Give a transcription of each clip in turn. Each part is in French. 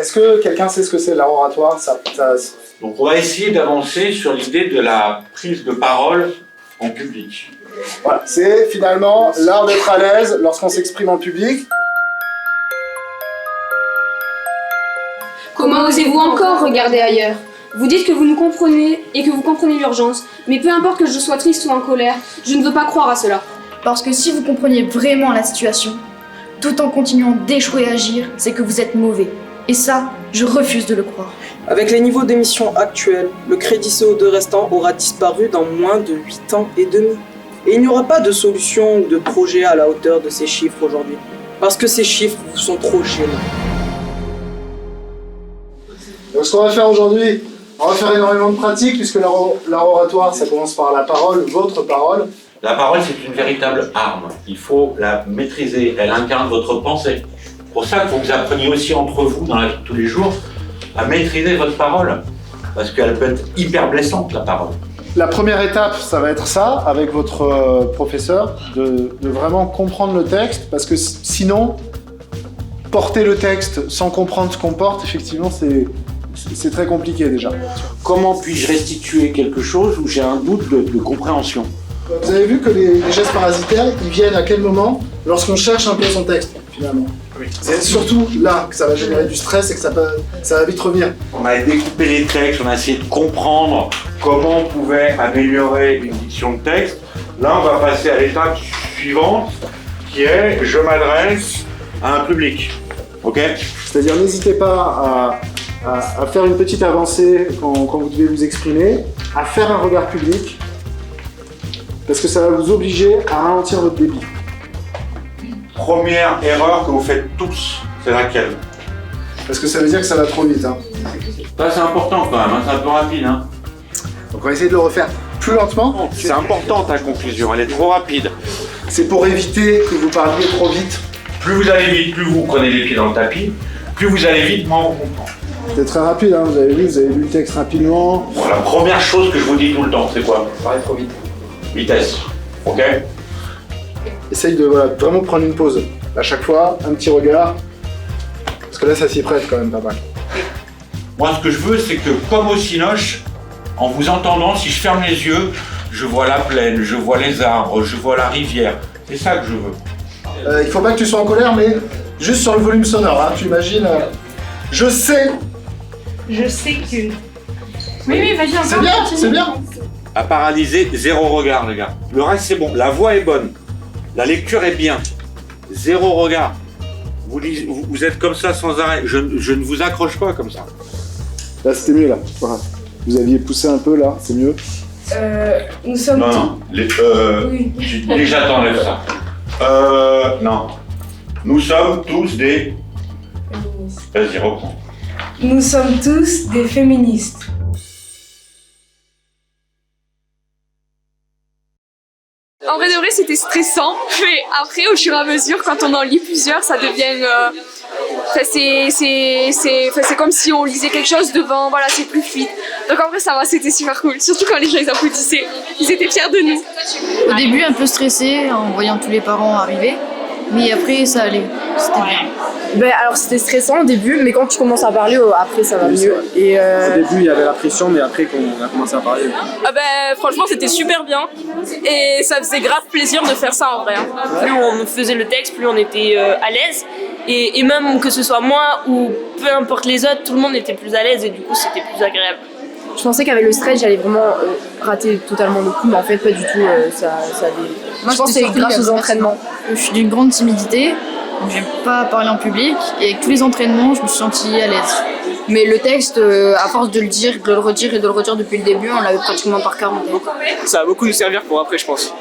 Est-ce que quelqu'un sait ce que c'est l'art oratoire? Donc on va essayer d'avancer sur l'idée de la prise de parole en public. Voilà, c'est finalement l'art d'être à l'aise lorsqu'on s'exprime en public. Comment osez-vous encore regarder ailleurs? Vous dites que vous nous comprenez et que vous comprenez l'urgence, mais peu importe que je sois triste ou en colère, je ne veux pas croire à cela. Parce que si vous compreniez vraiment la situation, tout en continuant d'échouer à agir, c'est que vous êtes mauvais. Et ça, je refuse de le croire. Avec les niveaux d'émissions actuels, le crédit CO2 restant aura disparu dans moins de 8 ans et demi. Et il n'y aura pas de solution ou de projet à la hauteur de ces chiffres aujourd'hui. Parce que ces chiffres vous sont trop gênants. Donc ce qu'on va faire aujourd'hui, on va faire énormément de pratiques puisque l'art oratoire, ça commence par la parole, votre parole. La parole, c'est une véritable arme. Il faut la maîtriser. Elle incarne votre pensée. C'est pour ça qu'il faut que vous appreniez aussi entre vous, dans la vie de tous les jours, à maîtriser votre parole. Parce qu'elle peut être hyper blessante, la parole. La première étape, ça va être ça, avec votre professeur, de vraiment comprendre le texte, parce que sinon, porter le texte sans comprendre ce qu'on porte, effectivement, c'est très compliqué déjà. Comment puis-je restituer quelque chose où j'ai un doute de compréhension? Vous avez vu que les gestes parasitaires, ils viennent à quel moment? Lorsqu'on cherche un peu son texte, finalement. Oui. C'est surtout là que ça va générer du stress et que ça va vite revenir. On a découpé les textes, on a essayé de comprendre comment on pouvait améliorer une diction de texte. Là, on va passer à l'étape suivante, qui est « je m'adresse à un public ». Ok? C'est-à-dire, n'hésitez pas à faire une petite avancée quand vous devez vous exprimer, à faire un regard public, parce que ça va vous obliger à ralentir votre débit. Première erreur que vous faites tous, c'est laquelle? Parce que ça veut dire que ça va trop vite. Hein. Ça, c'est important quand même, hein, c'est un peu rapide. Hein. Donc on va essayer de le refaire plus lentement. C'est important ta conclusion, elle est trop rapide. C'est pour éviter que vous parliez trop vite. Plus vous allez vite, plus vous prenez les pieds dans le tapis, plus vous allez vite, moins on comprend. C'est très rapide, hein. Vous avez lu le texte rapidement. Bon, la première chose que je vous dis tout le temps, c'est quoi? Parlez trop vite. Vitesse, ok? Essaye de vraiment prendre une pause. À chaque fois, un petit regard. Parce que là, ça s'y prête quand même pas mal. Moi, ce que je veux, c'est que, comme au Cinoche, en vous entendant, si je ferme les yeux, je vois la plaine, je vois les arbres, je vois la rivière. C'est ça que je veux. Il faut pas que tu sois en colère, mais juste sur le volume sonore. Hein. Tu imagines je sais. Je sais que... Oui, vas-y, encore. C'est bien, c'est bien. À paralyser, zéro regard, les gars. Le reste, c'est bon. La voix est bonne. La lecture est bien. Zéro regard. Vous êtes comme ça sans arrêt. Je ne vous accroche pas comme ça. Là, c'était mieux, là. Voilà. Vous aviez poussé un peu, là. C'est mieux. Nous sommes... Non, Oui. Déjà, t'enlèves ça. Non. Nous sommes tous des... Vas-y, reprends. Nous sommes tous des féministes. En vrai de vrai, c'était stressant, mais après, au fur et à mesure, quand on en lit plusieurs, ça devient... c'est comme si on lisait quelque chose devant, voilà, c'est plus fluide. Donc en vrai, ça va, c'était super cool. Surtout quand les gens ils applaudissaient, ils étaient fiers de nous. Au début, un peu stressé en voyant tous les parents arriver, mais après, ça allait. C'était bien. Ben, alors c'était stressant au début, mais quand tu commences à parler, après ça va mieux. Et Au début, il y avait la pression, mais après, quand on a commencé à parler... Ah ben, franchement, c'était super bien. Et ça faisait grave plaisir de faire ça en vrai. Hein. Plus on faisait le texte, plus on était à l'aise. Et même que ce soit moi ou peu importe les autres, tout le monde était plus à l'aise et du coup, c'était plus agréable. je pensais qu'avec le stress, j'allais vraiment rater totalement le coup, mais en fait pas du tout. Moi, je pense que c'est grâce aux entraînements. Je suis d'une grande timidité, j'aime pas parler en public, et avec tous les entraînements, je me suis sentie à l'aise. Mais le texte, à force de le dire, de le redire et de le redire depuis le début, on l'avait pratiquement par cœur en tête. Ça va beaucoup nous servir pour après, je pense.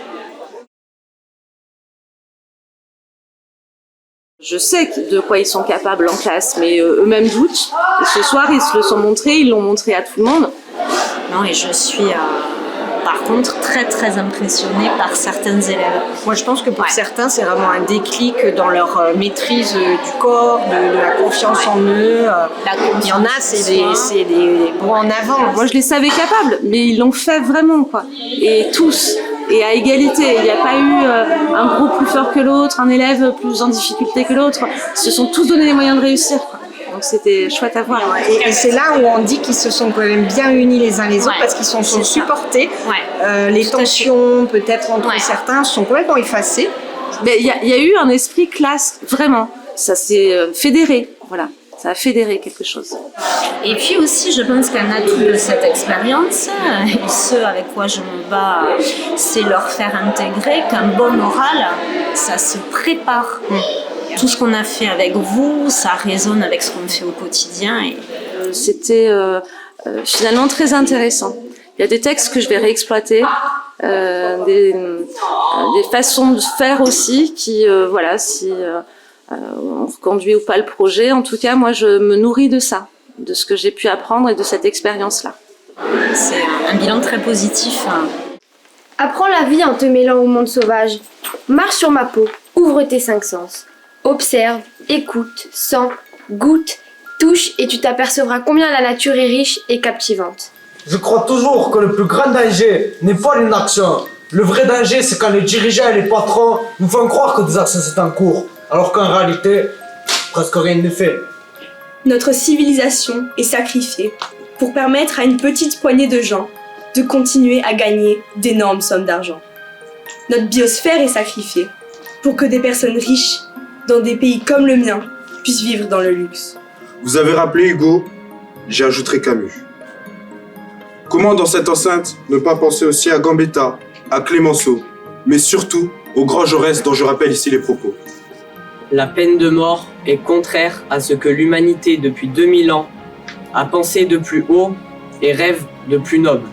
Je sais de quoi ils sont capables en classe, mais eux-mêmes doutent. Et ce soir, ils se le sont montrés, ils l'ont montré à tout le monde. Non, et je suis par contre très très impressionnée par certains élèves. Moi, je pense que pour certains, c'est vraiment un déclic dans leur maîtrise du corps, de la confiance en eux. Il y en a, c'est des bons en avant. Moi, je les savais capables, mais ils l'ont fait vraiment, quoi. Et tous. Et à égalité, il n'y a pas eu un groupe plus fort que l'autre, un élève plus en difficulté que l'autre. Ils se sont tous donné les moyens de réussir, quoi. Donc c'était chouette à voir. Et c'est là où on dit qu'ils se sont quand même bien unis les uns les autres parce qu'ils sont supportés. Les tensions peut-être entre certains sont complètement effacées. Mais il y a eu un esprit classe, vraiment. Ça s'est fédéré, voilà. Ça a fédéré quelque chose. Et puis aussi, je pense qu'un atout de cette expérience, et ce avec quoi je me bats, c'est leur faire intégrer qu'un bon oral, ça se prépare. Tout ce qu'on a fait avec vous, ça résonne avec ce qu'on fait au quotidien. Et c'était finalement très intéressant. Il y a des textes que je vais réexploiter, des façons de faire aussi qui, voilà, si on reconduit ou pas le projet. En tout cas, moi, je me nourris de ça, de ce que j'ai pu apprendre et de cette expérience-là. C'est un bilan très positif. Apprends la vie en te mêlant au monde sauvage. Marche sur ma peau, ouvre tes 5 sens. Observe, écoute, sens, goûte, touche et tu t'apercevras combien la nature est riche et captivante. Je crois toujours que le plus grand danger n'est pas l'inaction. Le vrai danger, c'est quand les dirigeants et les patrons nous font croire que des actions sont en cours, alors qu'en réalité, presque rien n'est fait. Notre civilisation est sacrifiée pour permettre à une petite poignée de gens de continuer à gagner d'énormes sommes d'argent. Notre biosphère est sacrifiée pour que des personnes riches dans des pays comme le mien puissent vivre dans le luxe. Vous avez rappelé Hugo, j'y ajouterai Camus. Comment dans cette enceinte ne pas penser aussi à Gambetta, à Clémenceau, mais surtout au grand Jaurès dont je rappelle ici les propos. La peine de mort est contraire à ce que l'humanité depuis 2000 ans a pensé de plus haut et rêve de plus noble.